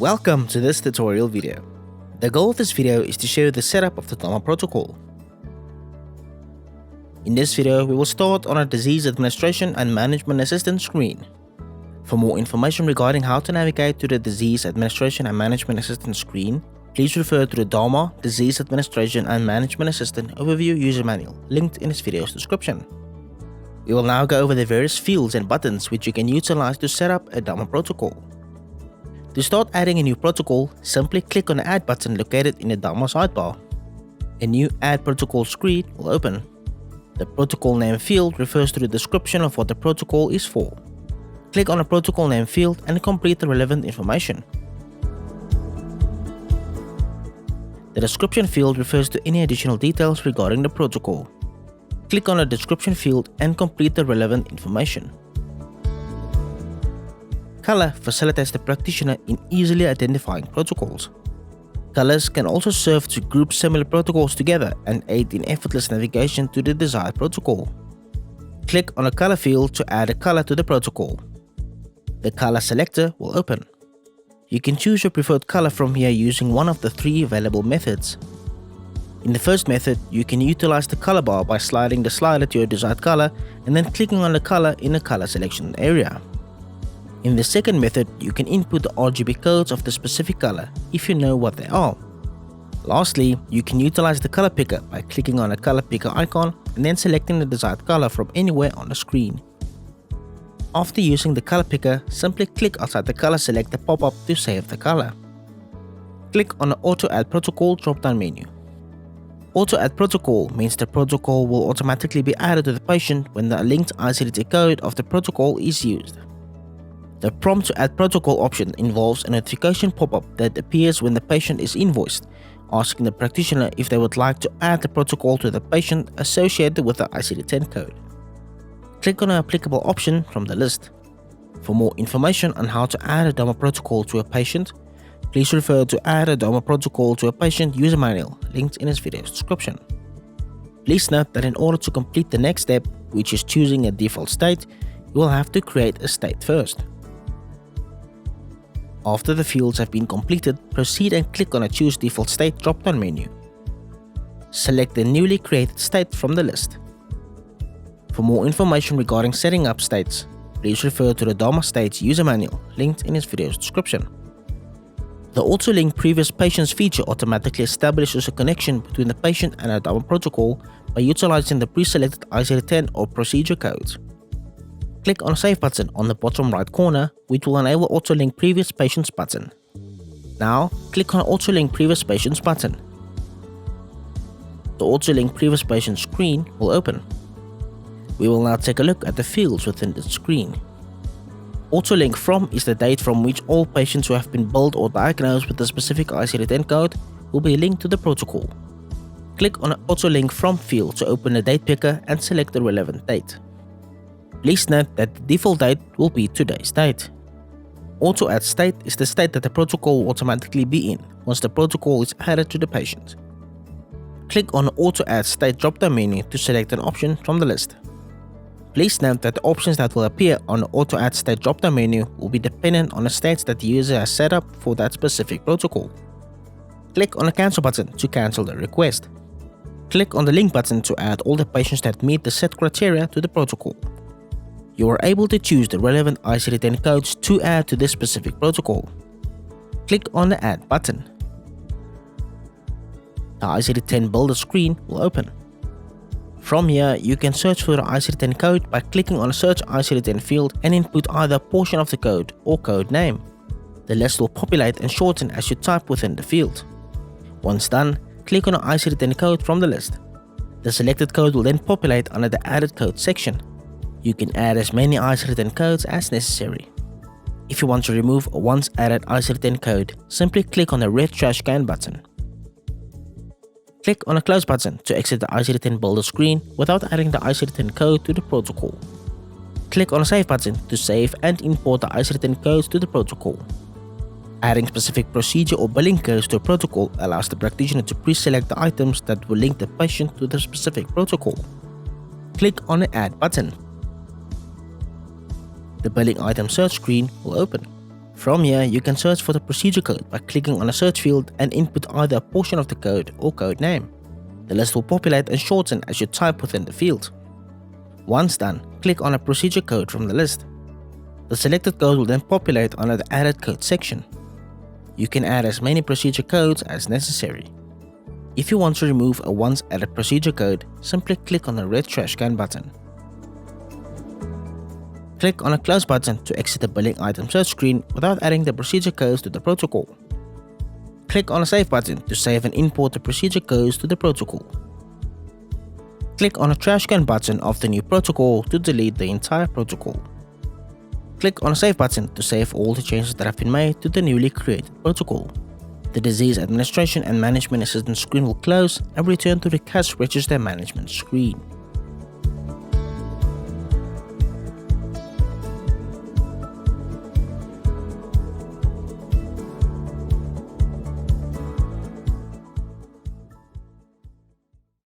Welcome to this tutorial video. The goal of this video is to show the setup of the DAMA protocol. In this video, we will start on a disease administration and management assistance screen. For more information regarding how to navigate to the disease administration and management assistance screen, please refer to the DAMA Disease Administration and Management Assistant Overview User Manual linked in this video's description. We will now go over the various fields and buttons which you can utilize to set up a DAMA protocol. To start adding a new protocol, simply click on the Add button located in the DAMA sidebar. A new Add Protocol screen will open. The protocol name field refers to the description of what the protocol is for. Click on the protocol name field and complete the relevant information. The description field refers to any additional details regarding the protocol. Click on the description field and complete the relevant information. Color facilitates the practitioner in easily identifying protocols. Colors can also serve to group similar protocols together and aid in effortless navigation to the desired protocol. Click on the color field to add a color to the protocol. The color selector will open. You can choose your preferred color from here using one of the three available methods. In the first method, you can utilize the color bar by sliding the slider to your desired color and then clicking on the color in the color selection area. In the second method, you can input the RGB codes of the specific color if you know what they are. Lastly, you can utilize the color picker by clicking on the color picker icon and then selecting the desired color from anywhere on the screen. After using the color picker, simply click outside the color selector pop-up to save the color. Click on the Auto Add Protocol drop-down menu. Auto Add Protocol means the protocol will automatically be added to the patient when the linked ICD10 code of the protocol is used. The Prompt to Add Protocol option involves a notification pop-up that appears when the patient is invoiced, asking the practitioner if they would like to add the protocol to the patient associated with the ICD10 code. Click on an applicable option from the list. For more information on how to add a DAMA protocol to a patient, please refer to Add a DAMA Protocol to a Patient User Manual linked in this video's description. Please note that in order to complete the next step, which is choosing a default state, you will have to create a state first. After the fields have been completed, proceed and click on the Choose Default State drop-down menu. Select the newly created state from the list. For more information regarding setting up states, please refer to the DAMA States user manual linked in this video's description. The Auto Link Previous Patients feature automatically establishes a connection between the patient and a DAMA protocol by utilizing the pre-selected ICD10 or procedure codes. Click on the Save button on the bottom right corner, which will enable Auto Link Previous Patients button. Now, click on the Auto Link Previous Patients button. The Auto Link Previous Patients screen will open. We will now take a look at the fields within the screen. Auto Link From is the date from which all patients who have been billed or diagnosed with a specific ICD10 code will be linked to the protocol. Click on the Auto Link From field to open the date picker and select the relevant date. Please note that the default date will be today's date. Auto Add State is the state that the protocol will automatically be in once the protocol is added to the patient. Click on the Auto Add State drop-down menu to select an option from the list. Please note that the options that will appear on the Auto Add State drop-down menu will be dependent on the states that the user has set up for that specific protocol. Click on the Cancel button to cancel the request. Click on the Link button to add all the patients that meet the set criteria to the protocol. You are able to choose the relevant ICD10 codes to add to this specific protocol. Click on the Add button. The ICD10 Builder screen will open. From here, you can search for the ICD10 code by clicking on the Search ICD10 field and input either a portion of the code or code name. The list will populate and shorten as you type within the field. Once done, click on the ICD10 code from the list. The selected code will then populate under the Added Code section. You can add as many ICD10 codes as necessary. If you want to remove a once added ICD10 code, simply click on the red trash can button. Click on the Close button to exit the ICD10 Builder screen without adding the ICD10 code to the protocol. Click on the Save button to save and import the ICD10 codes to the protocol. Adding specific procedure or billing codes to a protocol allows the practitioner to pre-select the items that will link the patient to the specific protocol. Click on the Add button. The billing item search screen will open. From here, you can search for the procedure code by clicking on a search field and input either a portion of the code or code name. The list will populate and shorten as you type within the field. Once done, click on a procedure code from the list. The selected code will then populate under the Added Code section. You can add as many procedure codes as necessary. If you want to remove a once added procedure code, simply click on the red trash can button. Click on a close button to exit the billing item search screen without adding the procedure codes to the protocol. Click on a save button to save and import the procedure codes to the protocol. Click on a trash can button of the new protocol to delete the entire protocol. Click on a save button to save all the changes that have been made to the newly created protocol. The Disease Administration and Management Assistance screen will close and return to the Cash Register Management screen.